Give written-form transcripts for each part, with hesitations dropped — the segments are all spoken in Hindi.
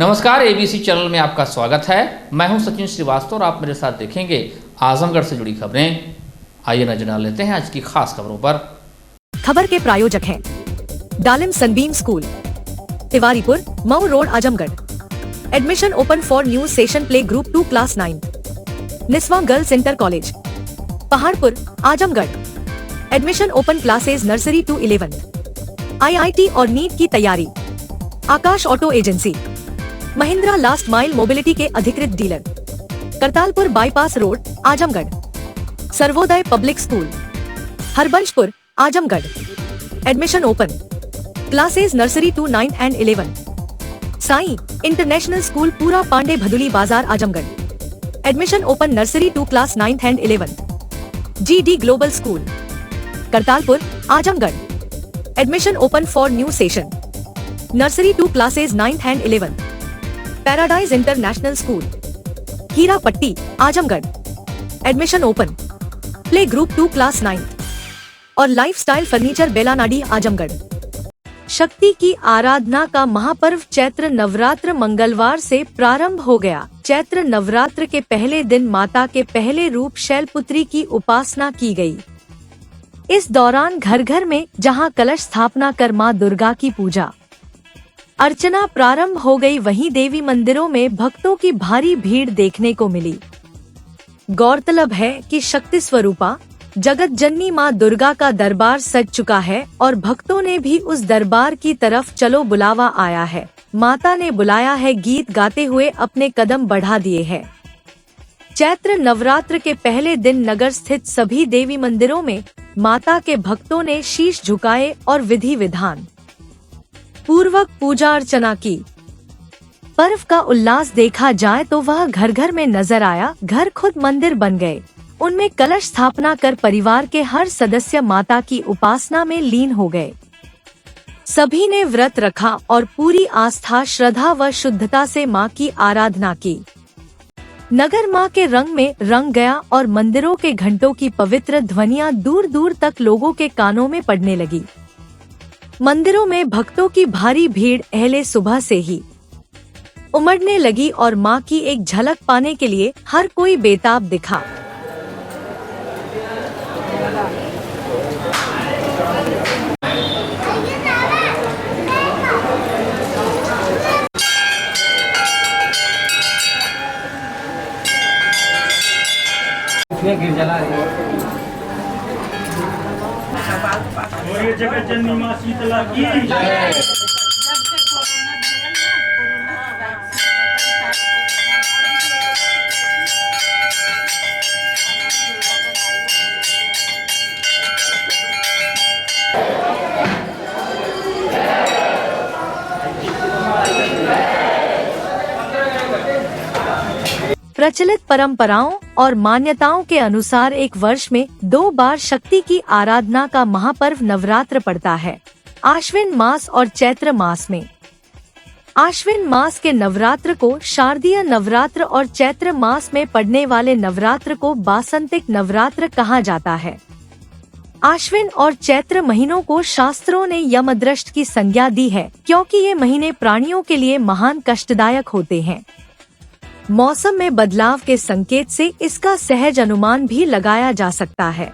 नमस्कार, एबीसी चैनल में आपका स्वागत है। मैं हूं सचिन श्रीवास्तव और आप मेरे साथ देखेंगे आजमगढ़ से जुड़ी खबरें। आइए नजर डाल लेते हैं आज की खास खबरों पर। खबर के प्रायोजक हैं Dalim Sunbeam school, Tiwaripur, Mau road, Azamgarh. Admission open for new session play group 2 class 9। Niswa girls inter college, Paharpur, Azamgarh. Admission open classes nursery to 11th। IIT और नीट की तैयारी। Aakash auto agency, Mahindra last mile mobility के अधिकृत dealer, Kartalpur bypass road, Azamgarh. Sarvodaya public school, Harbanshpur, Azamgarh. Admission open classes nursery to 9 and 11। Sai international school, Pura Pandey Bhaduli Bazar, Azamgarh. Admission open nursery to class 9th and 11th। GD global school, Kartalpur, Azamgarh. Admission open for new session nursery to classes 9th and 11th। Paradise international school, Hirapatti, Azamgarh. Admission open play group 2 class 9th। और लाइफस्टाइल फर्नीचर, बेलानाडी, आजमगढ़। शक्ति की आराधना का महापर्व चैत्र नवरात्र मंगलवार से प्रारंभ हो गया। चैत्र नवरात्र के पहले दिन माता के पहले रूप शैलपुत्री की उपासना की गई। इस दौरान घर घर में जहां कलश स्थापना कर मां दुर्गा की पूजा अर्चना प्रारंभ हो गई, वहीं देवी मंदिरों में भक्तों की भारी भीड़ देखने को मिली। गौरतलब है कि शक्ति स्वरूपा जगत जननी मां दुर्गा का दरबार सज चुका है और भक्तों ने भी उस दरबार की तरफ चलो बुलावा आया है। माता ने बुलाया है, गीत गाते हुए अपने कदम बढ़ा दिए हैं। चैत्र नवरात्र के पहले दिन नगर स्थित सभी देवी मंदिरों में माता के भक्तों ने शीश झुकाए और विधि विधान पूर्वक पूजा अर्चना की। पर्व का उल्लास देखा जाए तो वह घर घर में नजर आया। घर खुद मंदिर बन गए, उनमें कलश स्थापना कर परिवार के हर सदस्य माता की उपासना में लीन हो गए। सभी ने व्रत रखा और पूरी आस्था, श्रद्धा व शुद्धता से मां की आराधना की। नगर मां के रंग में रंग गया और मंदिरों के घंटों की पवित्र ध्वनियां दूर दूर तक लोगों के कानों में पड़ने लगी। मंदिरों में भक्तों की भारी भीड़ पहले सुबह से ही उमड़ने लगी और मां की एक झलक पाने के लिए हर कोई बेताब दिखा। गिर जला और ये जगत जननी मां शीतला की जय। प्रचलित परंपराओं और मान्यताओं के अनुसार एक वर्ष में 2 बार शक्ति की आराधना का महापर्व नवरात्र पड़ता है, आश्विन मास और चैत्र मास में। आश्विन मास के नवरात्र को शारदीय नवरात्र और चैत्र मास में पड़ने वाले नवरात्र को बासंतिक नवरात्र कहा जाता है। आश्विन और चैत्र महीनों को शास्त्रों ने यमदृष्ट की संज्ञा दी है, क्योंकि ये महीने प्राणियों के लिए महान कष्टदायक होते हैं। मौसम में बदलाव के संकेत से इसका सहज अनुमान भी लगाया जा सकता है।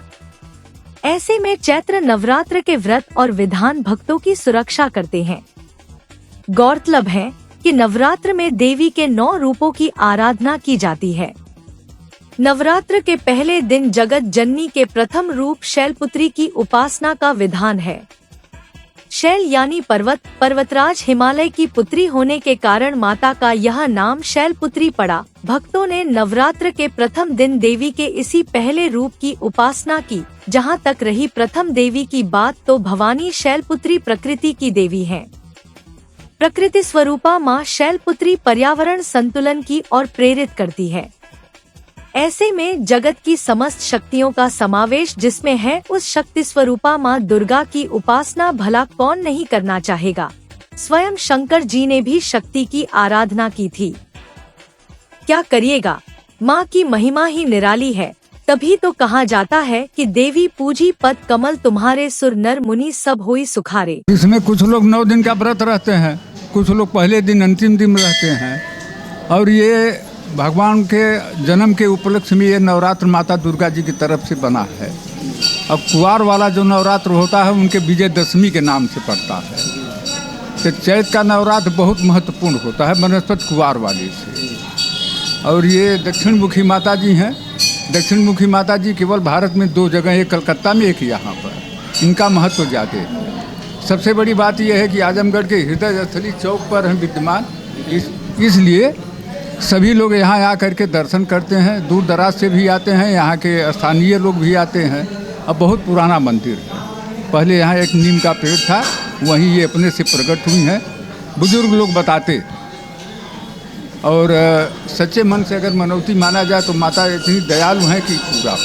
ऐसे में चैत्र नवरात्र के व्रत और विधान भक्तों की सुरक्षा करते हैं। गौरतलब है कि नवरात्र में देवी के 9 रूपों की आराधना की जाती है। नवरात्र के पहले दिन जगत जननी के प्रथम रूप शैलपुत्री की उपासना का विधान है। शैल यानी पर्वत, पर्वतराज हिमालय की पुत्री होने के कारण माता का यह नाम शैलपुत्री पड़ा। भक्तों ने नवरात्र के प्रथम दिन देवी के इसी पहले रूप की उपासना की। जहां तक रही प्रथम देवी की बात, तो भवानी शैलपुत्री प्रकृति की देवी हैं। प्रकृति स्वरूपा मां शैलपुत्री पर्यावरण संतुलन की ओर प्रेरित करती है। ऐसे में जगत की समस्त शक्तियों का समावेश जिसमें है, उस शक्ति स्वरूपा मां दुर्गा की उपासना भला कौन नहीं करना चाहेगा। स्वयं शंकर जी ने भी शक्ति की आराधना की थी। क्या करिएगा, मां की महिमा ही निराली है। तभी तो कहा जाता है कि देवी पूजी पद कमल तुम्हारे, सुर नर मुनि सब होई सुखारे। इसमें कुछ लोग 9 दिन का व्रत रहते हैं, कुछ लोग पहले दिन अंतिम दिन रहते हैं। और ये भगवान के जन्म के उपलक्ष्य में ये नवरात्र माता दुर्गा जी की तरफ से बना है। अब कुवार वाला जो नवरात्र होता है उनके विजयदशमी के नाम से पड़ता है। तो चैत का नवरात्र बहुत महत्वपूर्ण होता है बनस्पत कुवार वाली से। और ये दक्षिण मुखी माता जी हैं। दक्षिण मुखी माता जी केवल भारत में 2 जगह, एक कलकत्ता में, एक यहाँ पर। इनका महत्व ज़्यादा है। सबसे बड़ी बात यह है कि आजमगढ़ के हृदय स्थली चौक पर हैं विद्यमान, इसलिए सभी लोग यहाँ आ करके दर्शन करते हैं। दूर दराज से भी आते हैं, यहाँ के स्थानीय लोग भी आते हैं। अब बहुत पुराना मंदिर है। पहले यहाँ एक नीम का पेड़ था, वहीं ये अपने से प्रकट हुई हैं, बुजुर्ग लोग बताते। और सच्चे मन से अगर मनौती माना जाए तो माता इतनी दयालु हैं कि पूरा।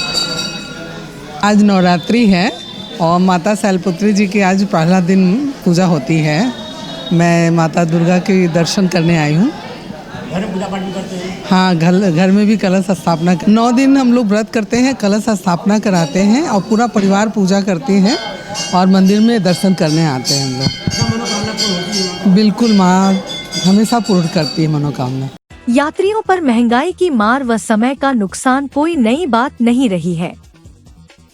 आज नवरात्रि है और माता शैलपुत्री जी की आज पहला दिन पूजा होती है। मैं माता दुर्गा के दर्शन करने आई हूँ। घर में पूजा पाठ भी करते हैं? हाँ, घर में भी कलश स्थापना 9 दिन हम लोग व्रत करते हैं, कलश स्थापना कराते हैं और पूरा परिवार पूजा करते हैं और मंदिर में दर्शन करने आते हैं हम लोग। मनोकामना पूर्ण होती है? बिल्कुल, माँ हमेशा पूर्ण करती है मनोकामना। यात्रियों पर महंगाई की मार व समय का नुकसान कोई नई बात नहीं रही है।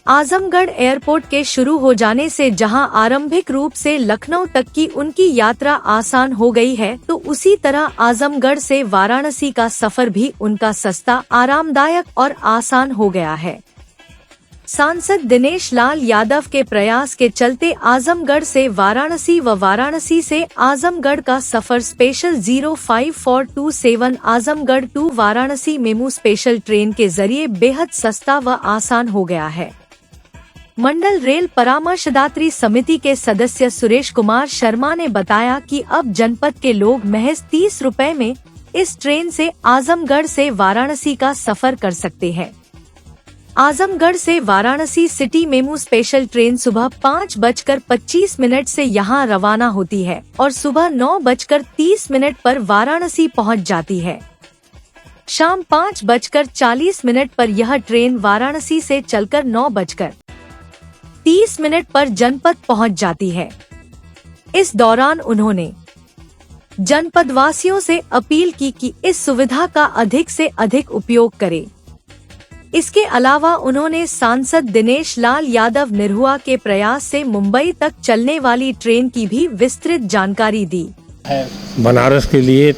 आजमगढ़ एयरपोर्ट के शुरू हो जाने से जहां आरंभिक रूप से लखनऊ तक की उनकी यात्रा आसान हो गई है, तो उसी तरह आजमगढ़ से वाराणसी का सफर भी उनका सस्ता, आरामदायक और आसान हो गया है। सांसद दिनेश लाल यादव के प्रयास के चलते आजमगढ़ से वाराणसी व वाराणसी से आजमगढ़ का सफर special 05427 Azamgarh to Varanasi MEMU special train के जरिए बेहद सस्ता व आसान हो गया है। मंडल रेल परामर्शदात्री समिति के सदस्य सुरेश कुमार शर्मा ने बताया कि अब जनपद के लोग महज 30 रुपए में इस ट्रेन से आजमगढ़ से वाराणसी का सफर कर सकते हैं। आजमगढ़ से Varanasi city MEMU special train सुबह 5:25 से यहाँ रवाना होती है और सुबह 9:30 पर वाराणसी पहुँच जाती है। शाम 5:40 पर यह ट्रेन वाराणसी से चलकर 9:30 पर जनपद पहुँच जाती है। इस दौरान उन्होंने जनपद वासियों से अपील की कि इस सुविधा का अधिक से अधिक उपयोग करें। इसके अलावा उन्होंने सांसद दिनेश लाल यादव निरहुआ के प्रयास से मुंबई तक चलने वाली ट्रेन की भी विस्तृत जानकारी दी। बनारस के लिए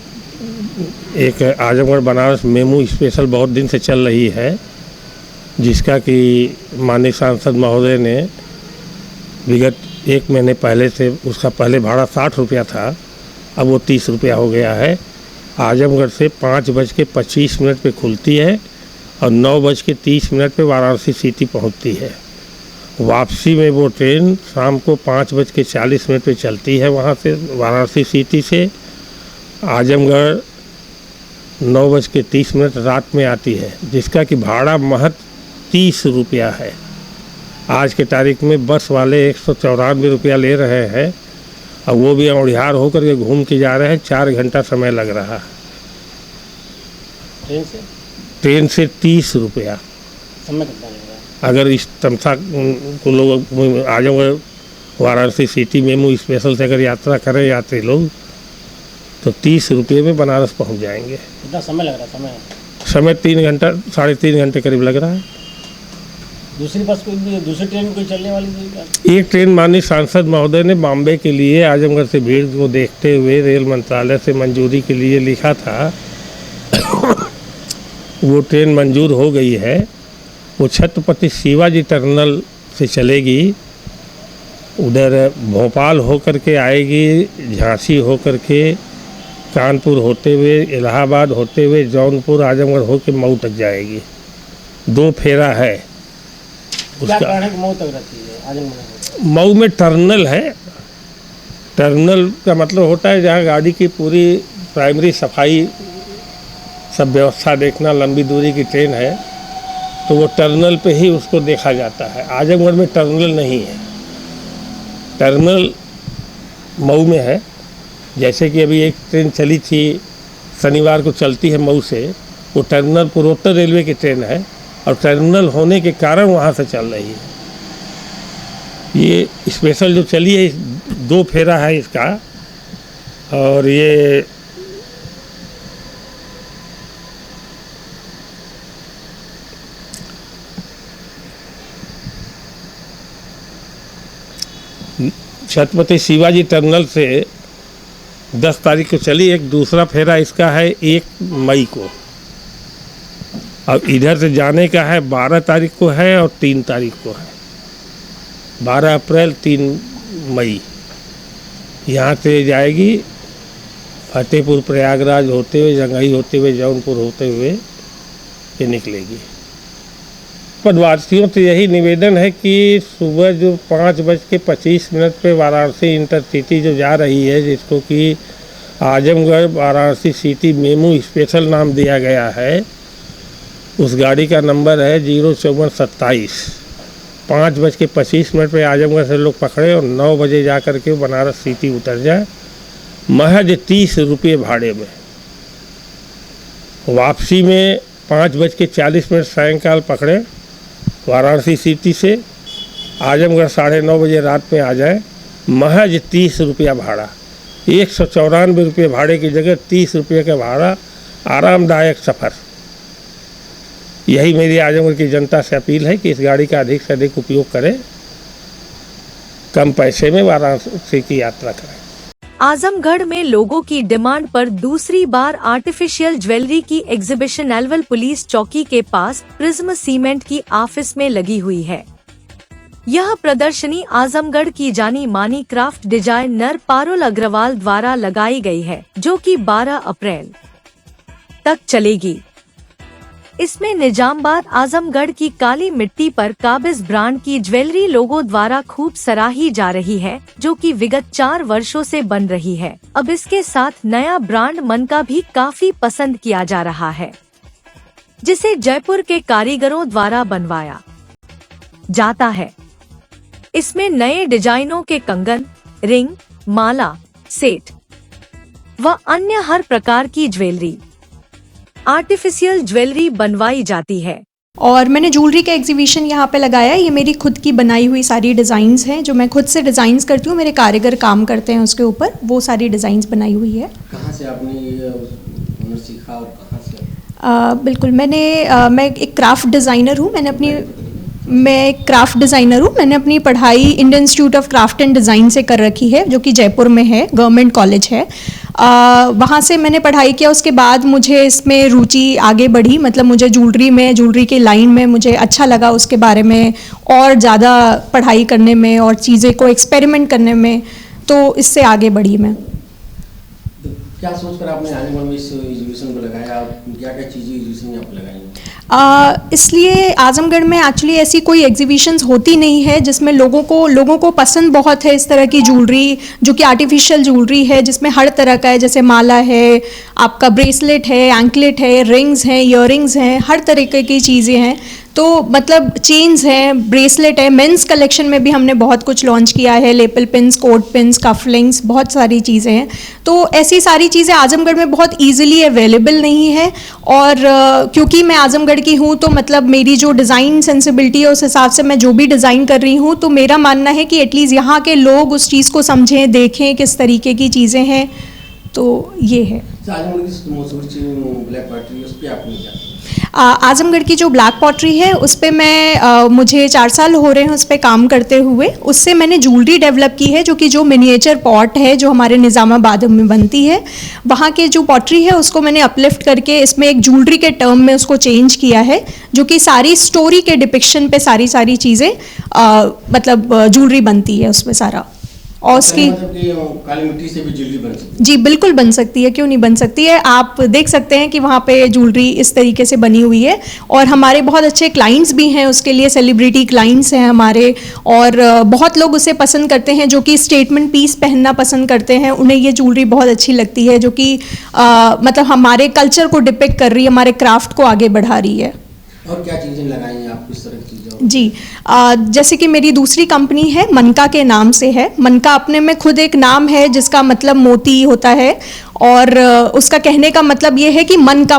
एक आजमगढ़ बनारस मेमू स्पेशल बहुत दिन से चल रही है, जिसका कि माननीय सांसद महोदय ने विगत 1 महीने पहले से, उसका पहले भाड़ा 60 रुपया था, अब वो 30 रुपया हो गया है। आजमगढ़ से 5:25 पे खुलती है और 9:30 पे वाराणसी सिटी पहुंचती है। वापसी में वो ट्रेन शाम को 5:40 पे चलती है वहां से, वाराणसी सिटी से। आजमगढ़ 9:30 रात में आती है, जिसका कि भाड़ा महज 30 रुपया है। आज के तारीख में बस वाले 194 रुपया ले रहे हैं और वो भी औड़िहार होकर के घूम के जा रहे हैं। 4 घंटा समय लग रहा है। ट्रेन से 30 रुपया। समय कितना लगेगा? अगर इस तमसा को लोग Azamgarh Varanasi city MEMU special से अगर यात्रा करें यात्री लोग, तो 30 रुपये में बनारस पहुंच जाएंगे। कितना समय लग रहा है? समय 3 घंटा, 3.5 घंटे करीब लग रहा है। दूसरी ट्रेन कोई चलने वाली नहीं? एक ट्रेन माननीय सांसद महोदय ने बॉम्बे के लिए आजमगढ़ से भीड़ को देखते हुए रेल मंत्रालय से मंजूरी के लिए लिखा था। वो ट्रेन मंजूर हो गई है। वो छत्रपति शिवाजी टर्मिनल से चलेगी, उधर भोपाल होकर के आएगी, झांसी होकर के, कानपुर होते हुए, इलाहाबाद होते हुए, जौनपुर, आजमगढ़ होकर मऊ तक जाएगी। 2 फेरा है उसका। क्या कारण है कि मऊ तक रहती है आजमगढ़? मऊ में टर्मिनल है। टर्मिनल का मतलब होता है जहाँ गाड़ी की पूरी प्राइमरी सफाई, सब व्यवस्था देखना। लंबी दूरी की ट्रेन है तो वो टर्मिनल पे ही उसको देखा जाता है। आजमगढ़ में टर्मिनल नहीं है। टर्मिनल मऊ में है। जैसे कि अभी एक ट्रेन चली थी, शनिवार को चलती है मऊ से, वो टर्मिनल पूर्वोत्तर रेलवे की ट्रेन है और टर्मिनल होने के कारण वहाँ से चल रही है। ये स्पेशल जो चली है, 2 फेरा है इसका। और ये छत्रपति शिवाजी टर्मिनल से 10 तारीख को चली। एक दूसरा फेरा इसका है 1 मई को। अब इधर से जाने का है 12 तारीख को है और 3 तारीख को है। 12 अप्रैल 3 मई यहाँ से जाएगी फतेहपुर प्रयागराज होते हुए, जंघई होते हुए, जौनपुर होते हुए ये निकलेगी। पदवासियों से यही निवेदन है कि सुबह जो 5:25 पे वाराणसी इंटरसिटी जो जा रही है, जिसको कि Azamgarh Varanasi city MEMU special नाम दिया गया है, उस गाड़ी का नंबर है 05427। 5:25 पे आजमगढ़ से लोग पकड़े और 9 बजे जा कर के बनारस सिटी उतर जाए, महज 30 रुपये भाड़े में। वापसी में 5:40 सायंकाल पकड़े वाराणसी सिटी से, आजमगढ़ 9:30 बजे रात में आ जाए, महज 30 रुपया भाड़ा। 194 रुपये भाड़े की जगह 30 रुपये का भाड़ा, आरामदायक सफ़र। यही मेरी आजमगढ़ की जनता से अपील है कि इस गाड़ी का अधिक से अधिक उपयोग करें, कम पैसे में वाराणसी की यात्रा करें। आजमगढ़ में लोगों की डिमांड पर दूसरी बार आर्टिफिशियल ज्वेलरी की एग्जीबिशन एलवल पुलिस चौकी के पास प्रिज्म सीमेंट की ऑफिस में लगी हुई है। यह प्रदर्शनी आजमगढ़ की जानी मानी क्राफ्ट डिजाइनर पारुल अग्रवाल द्वारा लगाई गई है, जो कि 12 अप्रैल तक चलेगी। इसमें निजामबाद आजमगढ़ की काली मिट्टी पर काबिज ब्रांड की ज्वेलरी लोगों द्वारा खूब सराही जा रही है, जो कि विगत 4 वर्षों से बन रही है। अब इसके साथ नया ब्रांड मनका भी काफी पसंद किया जा रहा है, जिसे जयपुर के कारीगरों द्वारा बनवाया जाता है। इसमें नए डिजाइनों के कंगन, रिंग, माला, सेट व अन्य हर प्रकार की ज्वेलरी, आर्टिफिशियल ज्वेलरी बनवाई जाती है। और मैंने ज्वेलरी का एग्जीबिशन यहाँ पे लगाया है। ये मेरी खुद की बनाई हुई सारी डिज़ाइंस हैं, जो मैं खुद से डिज़ाइंस करती हूँ। मेरे कारीगर काम करते हैं उसके ऊपर, वो सारी डिज़ाइंस बनाई हुई है। कहाँ से आपने ये हुनर सीखा और कहाँ से? बिल्कुल, मैं एक क्राफ्ट डिज़ाइनर हूँ। मैं एक क्राफ्ट डिज़ाइनर हूँ। मैंने अपनी पढ़ाई Indian institute of craft and design से कर रखी है, जो कि जयपुर में है, गवर्नमेंट कॉलेज है। वहाँ से मैंने पढ़ाई किया। उसके बाद मुझे इसमें रुचि आगे बढ़ी, मतलब मुझे ज्वेलरी के लाइन में मुझे अच्छा लगा, उसके बारे में और ज़्यादा पढ़ाई करने में और चीज़ें को एक्सपेरिमेंट करने में, तो इससे आगे बढ़ी मैं। तो क्या सोचकर आपने आजमगढ़ में इस एग्जीबिशन को लगाया? क्या क्या चीज़ें एग्जीबिशन में आप लगाई? इसलिए आजमगढ़ में एक्चुअली ऐसी कोई एग्जीबिशंस होती नहीं है जिसमें लोगों को पसंद बहुत है इस तरह की ज्वेलरी, जो कि आर्टिफिशियल ज्वेलरी है, जिसमें हर तरह का है, जैसे माला है, आपका ब्रेसलेट है, एंकलेट है, रिंग्स हैं, ईयरिंग्स हैं, हर तरीके की चीज़ें हैं। तो मतलब चेन्स हैं, ब्रेसलेट है। मेंस कलेक्शन में भी हमने बहुत कुछ लॉन्च किया है, lapel pins, coat pins, cufflinks, बहुत सारी चीज़ें हैं। तो ऐसी सारी चीज़ें आजमगढ़ में बहुत ईजिली अवेलेबल नहीं है। और क्योंकि मैं आजमगढ़ की हूँ, तो मतलब मेरी जो डिज़ाइन सेंसिबिलिटी है, उस हिसाब से मैं जो भी डिज़ाइन कर रही हूँ, तो मेरा मानना है कि एटलीस्ट यहाँ के लोग उस चीज़ को समझें, देखें किस तरीके की चीज़ें हैं। तो ये है आजमगढ़ की ब्लैक पॉटरी, उस पर आपने क्या? आजमगढ़ की जो ब्लैक पॉटरी है, उस पर मैं मुझे 4 साल हो रहे हैं उस पर काम करते हुए। उससे मैंने ज्वेलरी डेवलप की है, जो मिनिएचर पॉट है, जो हमारे निज़ामाबाद में बनती है। वहाँ के जो पॉटरी है उसको मैंने अपलिफ्ट करके इसमें एक ज्वेलरी के टर्म में उसको चेंज किया है, जो कि सारी स्टोरी के डिपिक्शन पे सारी चीज़ें मतलब ज्वेलरी बनती है उसमें सारा। और उसकी काली मिट्टी से भी ज्वेलरी बन सकती है? जी बिल्कुल बन सकती है, क्यों नहीं बन सकती है। आप देख सकते हैं कि वहाँ पे ज्वेलरी इस तरीके से बनी हुई है। और हमारे बहुत अच्छे क्लाइंट्स भी हैं उसके लिए, सेलिब्रिटी क्लाइंट्स हैं हमारे, और बहुत लोग उसे पसंद करते हैं, जो कि स्टेटमेंट पीस पहनना पसंद करते हैं। उन्हें ये ज्वेलरी बहुत अच्छी लगती है, जो कि मतलब हमारे कल्चर को डिपिक्ट कर रही है, हमारे क्राफ्ट को आगे बढ़ा रही है। और क्या चीज़ें लगाई हैं आप, किस तरह की चीज़ें? जी, जैसे कि मेरी दूसरी कंपनी है, मनका के नाम से है। मनका अपने में खुद एक नाम है जिसका मतलब मोती होता है। और उसका कहने का मतलब ये है कि मन का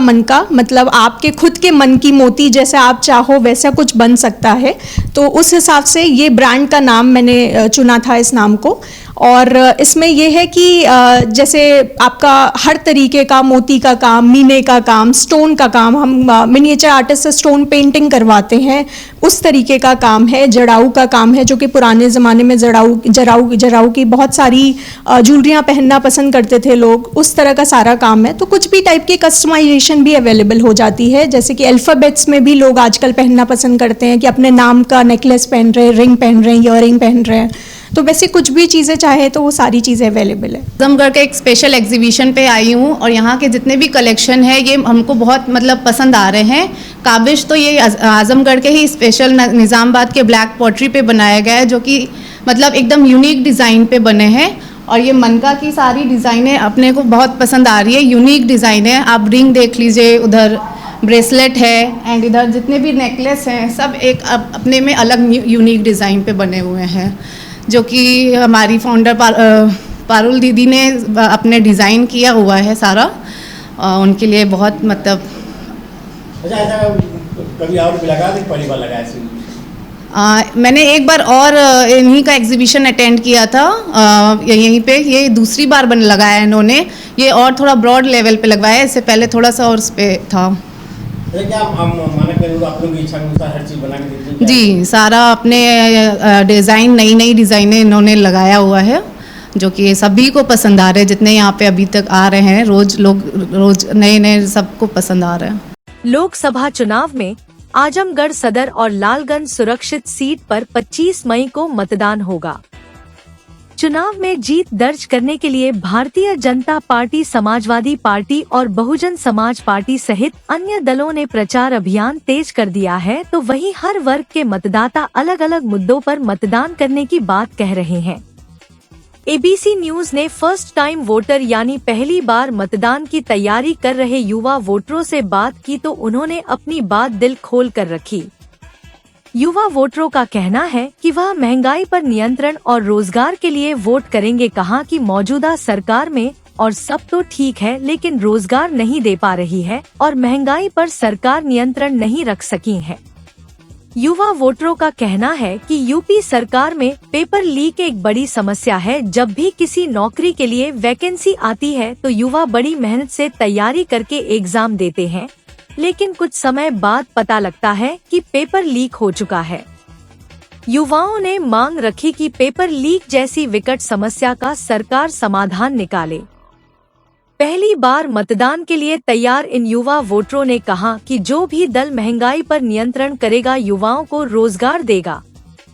मतलब आपके खुद के मन की मोती, जैसे आप चाहो वैसा कुछ बन सकता है। तो उस हिसाब से ये ब्रांड का नाम मैंने चुना था इस नाम को। और इसमें यह है कि जैसे आपका हर तरीके का मोती का काम, मीने का काम, स्टोन का काम, हम मिनिएचर आर्टिस्ट से स्टोन पेंटिंग करवाते हैं, उस तरीके का काम है। जड़ाऊ का काम है, जो कि पुराने ज़माने में जड़ाऊ की बहुत सारी ज्वेलरियाँ पहनना पसंद करते थे लोग, उस तरह का सारा काम है। तो कुछ भी टाइप की कस्टमाइजेशन भी अवेलेबल हो जाती है, जैसे कि अल्फ़ाबेट्स में भी लोग आजकल पहनना पसंद करते हैं कि अपने नाम का नेकलेस पहन रहे हैं, रिंग पहन रहे हैं, ईयरिंग पहन रहे हैं। तो वैसे कुछ भी चीज़ें चाहे तो वो सारी चीज़ें अवेलेबल है। आजमगढ़ के एक स्पेशल एग्जीबिशन पे आई हूँ और यहाँ के जितने भी कलेक्शन है ये हमको बहुत मतलब पसंद आ रहे हैं। काबिश तो ये आजमगढ़ के ही स्पेशल निज़ामाबाद के ब्लैक पॉटरी पे बनाया गया है, जो कि मतलब एकदम यूनिक डिज़ाइन पे बने हैं। और ये मनका की सारी डिज़ाइनें अपने को बहुत पसंद आ रही है, यूनिक डिज़ाइन है। आप रिंग देख लीजिए, उधर ब्रेसलेट है, एंड इधर जितने भी नेकलेस हैं सब एक अपने में अलग यूनिक डिज़ाइन पे बने हुए हैं, जो कि हमारी फाउंडर पारुल दीदी ने अपने डिज़ाइन किया हुआ है सारा। उनके लिए बहुत मतलब अच्छा, ऐसा कभी और भी लगा कि पहली बार लगाया सी? मैंने एक बार और इन्हीं का एग्जीबिशन अटेंड किया था यहीं पे। ये दूसरी बार लगाया इन्होंने, ये और थोड़ा ब्रॉड लेवल पे लगवाया, इससे पहले थोड़ा सा और उस पे था। क्या हम माना करें आप लोगों की इच्छा अनुसार हर चीज़ बना के देते हैं? जी, सारा अपने डिज़ाइन, नई डिज़ाइनें इन्होंने लगाया हुआ है, जो कि सभी को पसंद आ रहे हैं। जितने यहाँ पे अभी तक आ रहे हैं, रोज नए सबको पसंद आ रहे हैं। लोकसभा चुनाव में आजमगढ़ सदर और लालगंज सुरक्षित सीट पर 25 मई को मतदान होगा। चुनाव में जीत दर्ज करने के लिए भारतीय जनता पार्टी, समाजवादी पार्टी और बहुजन समाज पार्टी सहित अन्य दलों ने प्रचार अभियान तेज कर दिया है, तो वहीं हर वर्ग के मतदाता अलग अलग मुद्दों पर मतदान करने की बात कह रहे हैं। एबीसी न्यूज ने फर्स्ट टाइम वोटर यानी पहली बार मतदान की तैयारी कर रहे युवा वोटरों से बात की, तो उन्होंने अपनी बात दिल खोल कर रखी। युवा वोटरों का कहना है कि वह महंगाई पर नियंत्रण और रोजगार के लिए वोट करेंगे। कहा कि मौजूदा सरकार में और सब तो ठीक है, लेकिन रोजगार नहीं दे पा रही है और महंगाई पर सरकार नियंत्रण नहीं रख सकी है। युवा वोटरों का कहना है कि यूपी सरकार में पेपर लीक एक बड़ी समस्या है। जब भी किसी नौकरी के लिए वैकेंसी आती है तो युवा बड़ी मेहनत से तैयारी करके एग्जाम देते हैं, लेकिन कुछ समय बाद पता लगता है कि पेपर लीक हो चुका है। युवाओं ने मांग रखी कि पेपर लीक जैसी विकट समस्या का सरकार समाधान निकाले। पहली बार मतदान के लिए तैयार इन युवा वोटरों ने कहा कि जो भी दल महंगाई पर नियंत्रण करेगा, युवाओं को रोजगार देगा,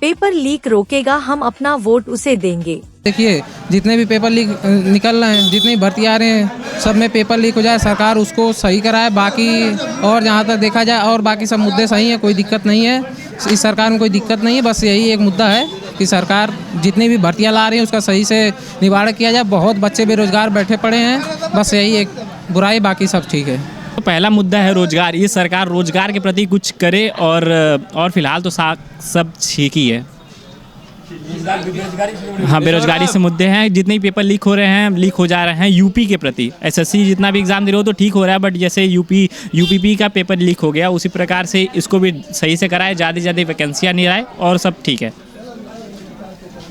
पेपर लीक रोकेगा, हम अपना वोट उसे देंगे। देखिए, जितने भी पेपर लीक निकल रहे हैं, जितनी भर्ती आ रहे हैं, सब में पेपर लीक हो जाए, सरकार उसको सही कराए। बाकी और जहाँ तक देखा जाए और बाकी सब मुद्दे सही हैं, कोई दिक्कत नहीं है। इस सरकार में कोई दिक्कत नहीं है, बस यही एक मुद्दा है कि सरकार जितनी भी भर्तियाँ ला रही है उसका सही से निवारण किया जाए। बहुत बच्चे बेरोजगार बैठे पड़े हैं, बस यही एक बुराई, बाकी सब ठीक है। तो पहला मुद्दा है रोजगार। ये सरकार रोजगार के प्रति कुछ करे और फिलहाल तो सब ठीक ही है। हाँ, बेरोजगारी से मुद्दे हैं। जितने भी पेपर लीक हो रहे हैं, लीक हो जा रहे हैं यूपी के प्रति। एसएससी जितना भी एग्जाम दे रहे हो तो ठीक हो रहा है, बट जैसे यूपीपी का पेपर लीक हो गया, उसी प्रकार से इसको भी सही से कराए, ज़्यादा से ज़्यादा वैकेंसियाँ नहीं आए और सब ठीक है।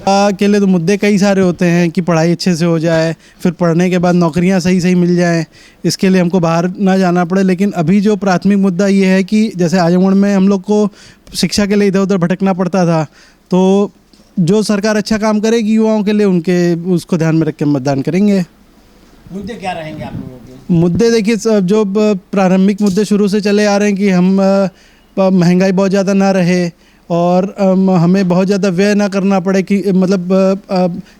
के लिए तो मुद्दे कई सारे होते हैं कि पढ़ाई अच्छे से हो जाए, फिर पढ़ने के बाद नौकरियां सही मिल जाएं, इसके लिए हमको बाहर ना जाना पड़े। लेकिन अभी जो प्राथमिक मुद्दा ये है कि जैसे आजमगढ़ में हम लोग को शिक्षा के लिए इधर उधर भटकना पड़ता था, तो जो सरकार अच्छा काम करेगी युवाओं के लिए, उनके उसको ध्यान में रख के मतदान करेंगे। मुद्दे क्या रहेंगे आप लोगों के? मुद्दे देखिए, जो प्रारंभिक मुद्दे शुरू से चले आ रहे हैं कि हम महंगाई बहुत ज़्यादा ना रहे और हमें बहुत ज़्यादा व्यय ना करना पड़े, कि मतलब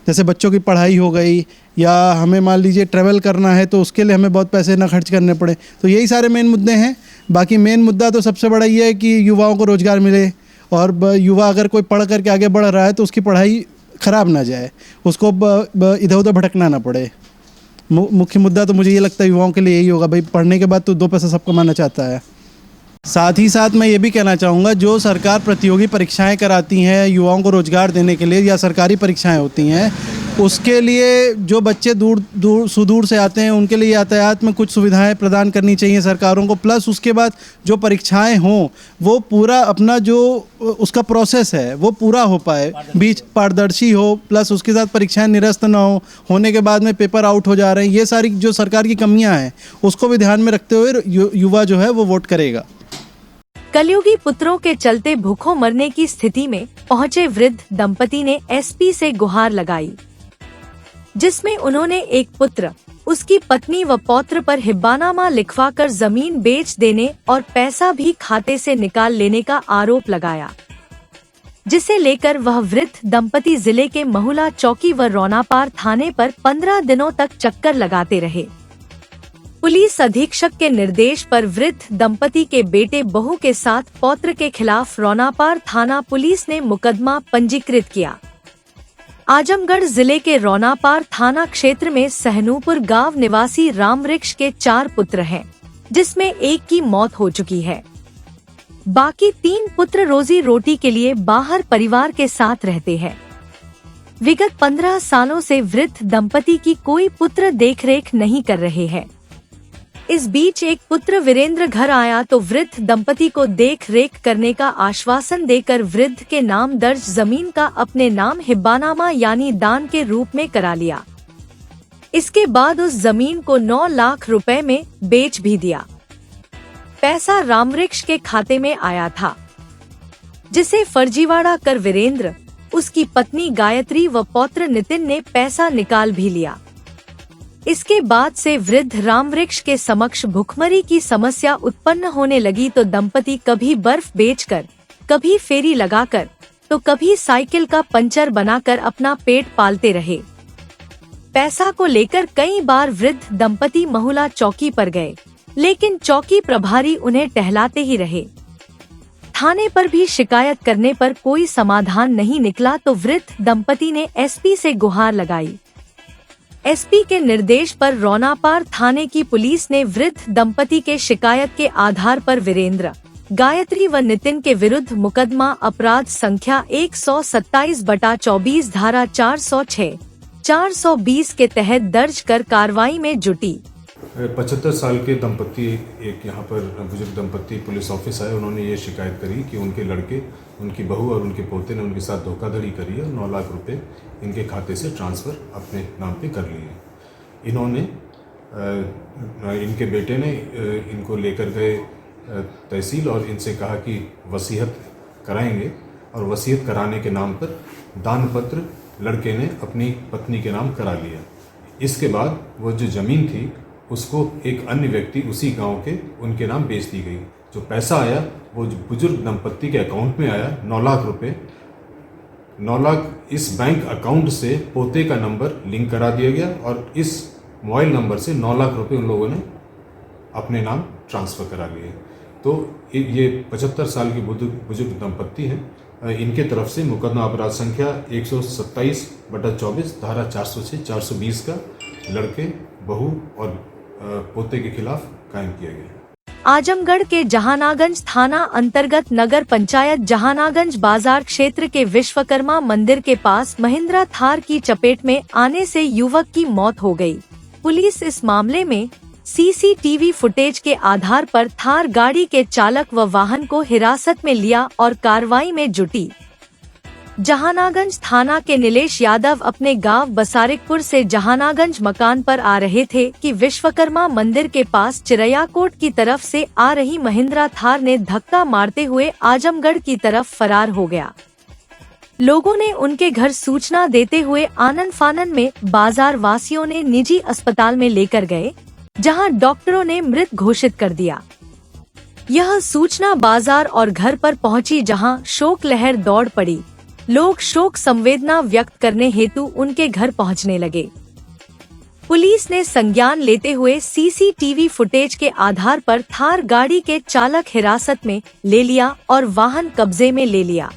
जैसे बच्चों की पढ़ाई हो गई या हमें मान लीजिए ट्रैवल करना है तो उसके लिए हमें बहुत पैसे ना खर्च करने पड़े। तो यही सारे मेन मुद्दे हैं। बाकी मेन मुद्दा तो सबसे बड़ा ये है कि युवाओं को रोज़गार मिले और युवा अगर कोई पढ़ करके आगे बढ़ रहा है तो उसकी पढ़ाई ख़राब ना जाए, उसको इधर उधर भटकना ना पड़े। मुख्य मुद्दा तो मुझे ये लगता है युवाओं के लिए यही होगा। भाई, पढ़ने के बाद तो दो पैसा सब कमाना चाहता है। साथ ही साथ मैं ये भी कहना चाहूँगा, जो सरकार प्रतियोगी परीक्षाएं कराती हैं युवाओं को रोज़गार देने के लिए, या सरकारी परीक्षाएं होती हैं, उसके लिए जो बच्चे सुदूर से आते हैं उनके लिए यातायात में कुछ सुविधाएं प्रदान करनी चाहिए सरकारों को। प्लस उसके बाद जो परीक्षाएं हों वो पूरा अपना जो उसका प्रोसेस है वो पूरा हो पाए, बीच पारदर्शी हो, प्लस उसके साथ परीक्षाएं निरस्त ना होने के बाद में पेपर आउट हो जा रहे हैं। ये सारी जो सरकार की कमियां हैं उसको भी ध्यान में रखते हुए युवा जो है वो वोट करेगा। कलयुगी पुत्रों के चलते भूखों मरने की स्थिति में पहुंचे वृद्ध दंपति ने एसपी से गुहार लगाई, जिसमें उन्होंने एक पुत्र, उसकी पत्नी व पौत्र पर हिब्बानामा लिखवाकर जमीन बेच देने और पैसा भी खाते से निकाल लेने का आरोप लगाया, जिसे लेकर वह वृद्ध दंपति जिले के महुला चौकी व रौनापार थाने पर 15 दिनों तक चक्कर लगाते रहे। पुलिस अधीक्षक के निर्देश पर वृद्ध दंपति के बेटे बहू के साथ पौत्र के खिलाफ रौनापार थाना पुलिस ने मुकदमा पंजीकृत किया। आजमगढ़ जिले के रौनापार थाना क्षेत्र में सहनूपुर गांव निवासी रामवृक्ष के 4 पुत्र हैं, जिसमें एक की मौत हो चुकी है। बाकी 3 पुत्र रोजी रोटी के लिए बाहर परिवार के साथ रहते हैं। विगत 15 सालों से वृद्ध दंपति की कोई पुत्र देखरेख नहीं कर रहे हैं। इस बीच एक पुत्र वीरेंद्र घर आया तो वृद्ध दंपति को देख रेख करने का आश्वासन देकर वृद्ध के नाम दर्ज जमीन का अपने नाम हिब्बानामा यानी दान के रूप में करा लिया। इसके बाद उस जमीन को 9 लाख रुपए में बेच भी दिया। पैसा रामवृक्ष के खाते में आया था, जिसे फर्जीवाड़ा कर वीरेंद्र, उसकी पत्नी गायत्री व पौत्र नितिन ने पैसा निकाल भी लिया। इसके बाद से वृद्ध रामवृक्ष के समक्ष भुखमरी की समस्या उत्पन्न होने लगी तो दंपति कभी बर्फ बेचकर, कभी फेरी लगाकर, तो कभी साइकिल का पंचर बनाकर अपना पेट पालते रहे। पैसा को लेकर कई बार वृद्ध दंपति महुला चौकी पर गए, लेकिन चौकी प्रभारी उन्हें टहलाते ही रहे। थाने पर भी शिकायत करने पर कोई समाधान नहीं निकला तो वृद्ध दंपति ने एसपी से गुहार लगाई। एसपी के निर्देश पर रौनापार थाने की पुलिस ने वृद्ध दंपति के शिकायत के आधार पर वीरेंद्र, गायत्री व नितिन के विरुद्ध मुकदमा अपराध संख्या 127/24 धारा 406, 420 के तहत दर्ज कर कार्रवाई में जुटी। 75 साल के दंपति, एक यहाँ पर बुजुर्ग दंपति पुलिस ऑफिस आए। उन्होंने ये शिकायत करी कि उनके लड़के, उनकी बहू और उनके पोते ने उनके साथ धोखाधड़ी करी है। 9 लाख रुपए इनके खाते से ट्रांसफ़र अपने नाम पे कर लिए। इन्होंने इनके बेटे ने इनको लेकर गए तहसील और इनसे कहा कि वसीयत कराएंगे, और वसीयत कराने के नाम पर दान पत्र लड़के ने अपनी पत्नी के नाम करा लिया। इसके बाद वो जो ज़मीन थी उसको एक अन्य व्यक्ति उसी गांव के उनके नाम बेच दी गई। जो पैसा आया वो बुजुर्ग दंपत्ति के अकाउंट में आया 9 लाख रुपए। 9 लाख इस बैंक अकाउंट से पोते का नंबर लिंक करा दिया गया और इस मोबाइल नंबर से 9 लाख रुपए उन लोगों ने अपने नाम ट्रांसफ़र करा लिए। तो ये 75 साल की बुजुर्ग दंपत्ति हैं। इनके तरफ से मुकदमा अपराध संख्या 127/24 धारा 406, 420 का लड़के, बहू और पोते के खिलाफ कायम किया गया। आजमगढ़ के जहानागंज थाना अंतर्गत नगर पंचायत जहानागंज बाजार क्षेत्र के विश्वकर्मा मंदिर के पास महिंद्रा थार की चपेट में आने से युवक की मौत हो गई। पुलिस इस मामले में सीसीटीवी फुटेज के आधार पर थार गाड़ी के चालक व वाहन को हिरासत में लिया और कार्रवाई में जुटी। जहानागंज थाना के नीलेश यादव अपने गांव बसारिकपुर से जहानागंज मकान पर आ रहे थे कि विश्वकर्मा मंदिर के पास चिरैयाकोट की तरफ से आ रही महिंद्रा थार ने धक्का मारते हुए आजमगढ़ की तरफ फरार हो गया। लोगों ने उनके घर सूचना देते हुए आनन फानन में बाजार वासियों ने निजी अस्पताल में लेकर गए, जहां डॉक्टरों ने मृत घोषित कर दिया। यह सूचना बाजार और घर पर पहुंची, जहां शोक लहर दौड़ पड़ी। लोग शोक संवेदना व्यक्त करने हेतु उनके घर पहुंचने लगे। पुलिस ने संज्ञान लेते हुए सीसीटीवी फुटेज के आधार पर थार गाड़ी के चालक हिरासत में ले लिया और वाहन कब्जे में ले लिया।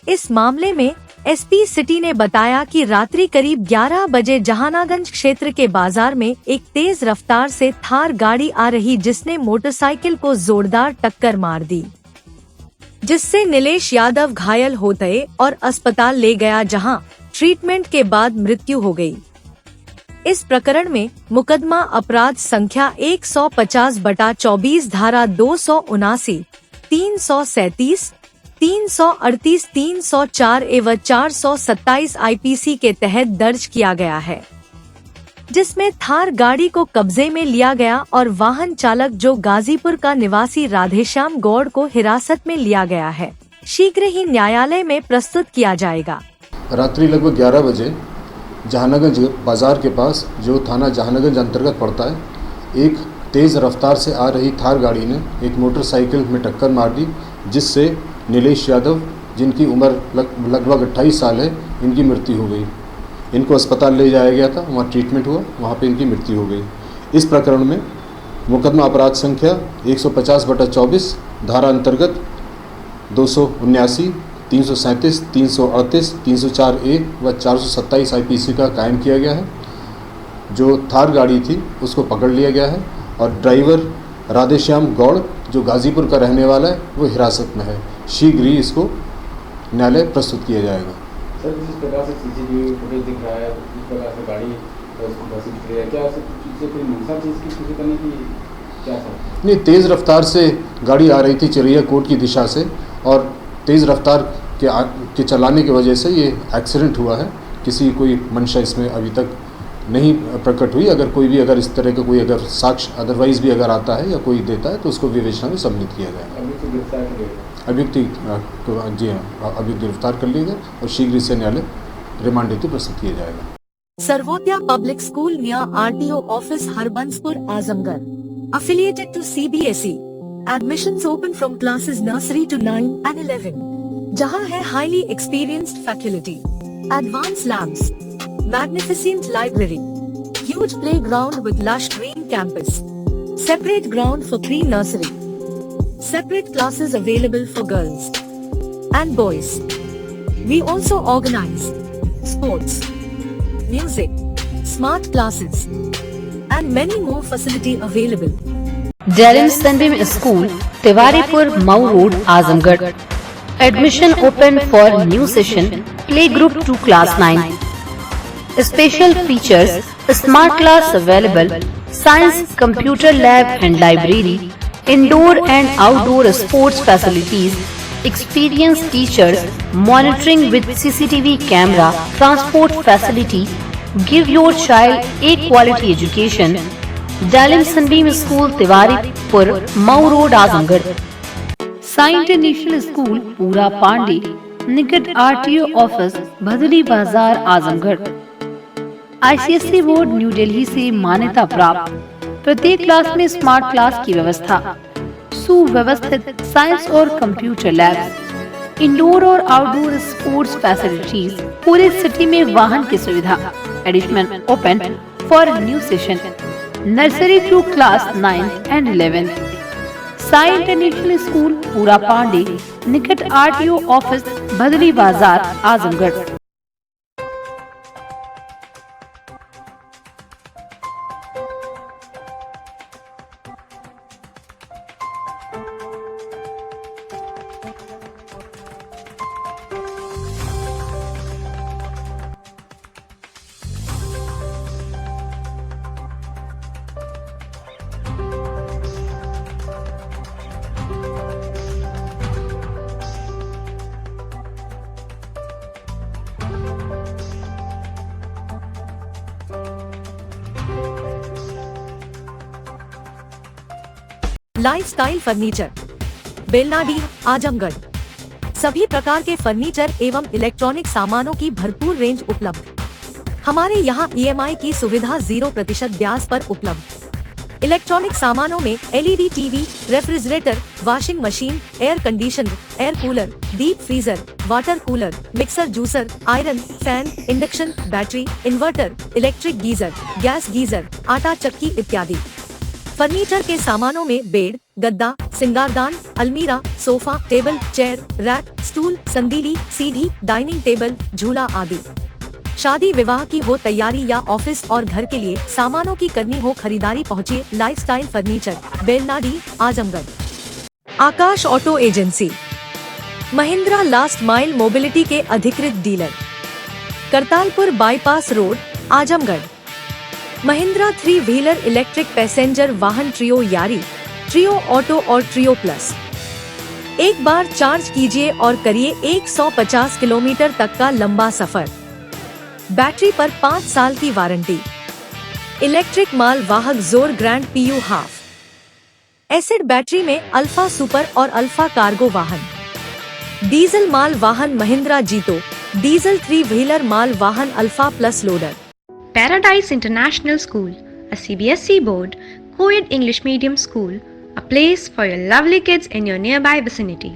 इस मामले में एसपी सिटी ने बताया कि रात्रि करीब 11 बजे जहानागंज क्षेत्र के बाजार में एक तेज रफ्तार से थार गाड़ी आ रही, जिसने मोटरसाइकिल को जोरदार टक्कर मार दी, जिससे नीलेश यादव घायल हो गए और अस्पताल ले गया, जहां ट्रीटमेंट के बाद मृत्यु हो गई। इस प्रकरण में मुकदमा अपराध संख्या 150/24 धारा 279, 337, 338, 304 एवं 427 IPC के तहत दर्ज किया गया है, जिसमें थार गाड़ी को कब्जे में लिया गया और वाहन चालक जो गाजीपुर का निवासी राधेश्याम गौड़ को हिरासत में लिया गया है, शीघ्र ही न्यायालय में प्रस्तुत किया जाएगा। रात्रि लगभग 11 बजे जहानागंज बाजार के पास, जो थाना जहानागंज अंतर्गत पड़ता है, एक तेज़ रफ्तार से आ रही थार गाड़ी ने एक मोटरसाइकिल में टक्कर मार दी, जिससे नीलेश यादव, जिनकी उम्र लगभग 28 साल है, इनकी मृत्यु हो गई। इनको अस्पताल ले जाया गया था, वहाँ ट्रीटमेंट हुआ, वहाँ पे इनकी मृत्यु हो गई। इस प्रकरण में मुकदमा अपराध संख्या 150/24 धारा अंतर्गत 279, 337, 338, 304A व 427 IPC का कायम किया गया है। जो थार गाड़ी थी उसको पकड़ लिया गया है और ड्राइवर राधेश्याम गौड़, जो गाजीपुर का रहने वाला है, वो हिरासत में है। शीघ्र ही इसको न्यायालय प्रस्तुत किया जाएगा। सर, जिस प्रकार से CCTV फुटेज दिख रहा है, जिस प्रकार से गाड़ी दिख रही है, क्या इससे कोई मंशा थी इसकी शुरू करने की, क्या था? नहीं, तेज़ रफ्तार से गाड़ी आ रही थी चिरैया कोट की दिशा से, और तेज़ रफ्तार के चलाने की वजह से ये एक्सीडेंट हुआ है। किसी कोई मंशा इसमें अभी तक नहीं प्रकट हुई। अगर कोई भी अगर इस तरह का कोई अगर साक्ष्य अदरवाइज भी अगर आता है या कोई देता है तो उसको विवेचना में सम्मिलित किया जाएगा। अभियुक्त गिरफ्तार कर लिया गया और शीघ्र से न्यायालय रिमांड हेतु प्रस्तुत किया जाएगा। Sarvodaya public school near RTO office Harbanspur Azamgarh, affiliated to CBSE, admissions open from classes nursery to 9 and 11, जहां है highly experienced faculty, advanced labs, magnificent library, huge playground with lush green campus, separate ground for pre-nursery, separate classes available for girls and boys. We also organize sports, music, smart classes and many more facility available. Dalim Sunbeam School, Tiwaripur, Mau Road, Azamgarh. Admission open for new session, playgroup to class 9. Special features, smart class available, science, computer lab and library, indoor and outdoor sports facilities, experienced teachers, monitoring with CCTV camera, transport facility. Give your child a quality education. Dalim Sunbeam School, Tiwaripur, Mau Road, Azamgarh. Sai international school, Pura Pandey, निकट RTO office, Bhadli Bazar, Azamgarh. ICSE board new Delhi से मान्यता प्राप्त। प्रत्येक क्लास में स्मार्ट क्लास की व्यवस्था, सुव्यवस्थित साइंस और कंप्यूटर लैब्स, इंडोर और आउटडोर स्पोर्ट्स फैसिलिटीज, पूरे सिटी में वाहन की सुविधा। Admission open for new session, nursery to class 9 and 11। Sai international school, Pura Pandey, निकट RTO office, Bhadli Bazar, Azamgarh. Lifestyle furniture, Belnadi, Azamgarh. सभी प्रकार के फर्नीचर एवं इलेक्ट्रॉनिक सामानों की भरपूर रेंज उपलब्ध। हमारे यहाँ EMI की सुविधा 0% ब्याज पर उपलब्ध। इलेक्ट्रॉनिक सामानों में LED TV, refrigerator, washing machine, air conditioner, air cooler, deep freezer, water cooler, mixer juicer, iron, fan, induction, battery, inverter, electric geyser, gas geyser, आटा चक्की इत्यादि। फर्नीचर के सामानों में बेड, गद्दा, सिंगारदान, अलमीरा, sofa, table, chair, rack, stool, संदीली, सीढ़ी, डाइनिंग टेबल, झूला आदि। शादी विवाह की हो तैयारी या ऑफिस और घर के लिए सामानों की करनी हो खरीदारी, पहुँचिए lifestyle furniture, Belnadi, Azamgarh. Aakash auto agency, Mahindra last mile mobility के अधिकृत dealer. Kartalpur bypass road, Azamgarh. Mahindra 3 wheeler electric passenger वाहन ट्रियो यारी, ट्रियो ऑटो और ट्रियो प्लस। एक बार चार्ज कीजिए और करिए 150 किलोमीटर तक का लंबा सफर। बैटरी पर 5 साल की वारंटी। इलेक्ट्रिक माल वाहक जोर grand PU half. Acid battery में अल्फा सुपर और अल्फा कार्गो वाहन। डीजल माल वाहन महिंद्रा जीतो, डीजल 3 व्हीलर माल वाहन alpha plus loader. Paradise International School, a CBSE board, co-ed English medium school, a place for your lovely kids in your nearby vicinity.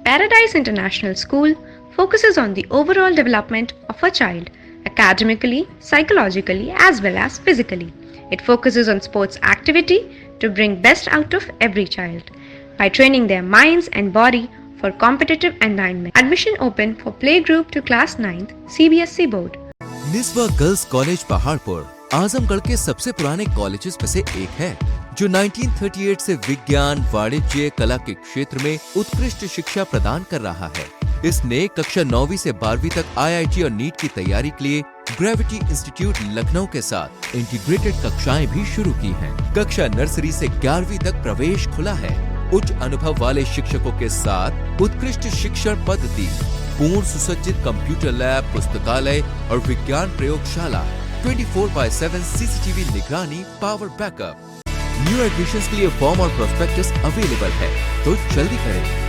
Paradise International School focuses on the overall development of a child, academically, psychologically, as well as physically. It focuses on sports activity to bring best out of every child by training their minds and body for competitive environment. Admission open for playgroup to class 9th, CBSE board. Niswa girls college Paharpur Azamgarh के सबसे पुराने कॉलेजेस में से एक है, जो 1938 से विज्ञान, वाणिज्य, कला के क्षेत्र में उत्कृष्ट शिक्षा प्रदान कर रहा है। इसने कक्षा 9वीं से 12वीं तक IIT और नीट की तैयारी के लिए ग्रेविटी इंस्टीट्यूट लखनऊ के साथ इंटीग्रेटेड कक्षाएं भी शुरू की हैं। कक्षा नर्सरी से 11वीं तक प्रवेश खुला है। उच्च अनुभव वाले शिक्षकों के साथ उत्कृष्ट शिक्षण पद्धति, पूर्ण सुसज्जित कंप्यूटर लैब, पुस्तकालय और विज्ञान प्रयोगशाला, 24/7 CCTV निगरानी, पावर बैकअप। न्यू एडमिशंस के लिए फॉर्म और प्रोस्पेक्टस अवेलेबल है, तो जल्दी करें।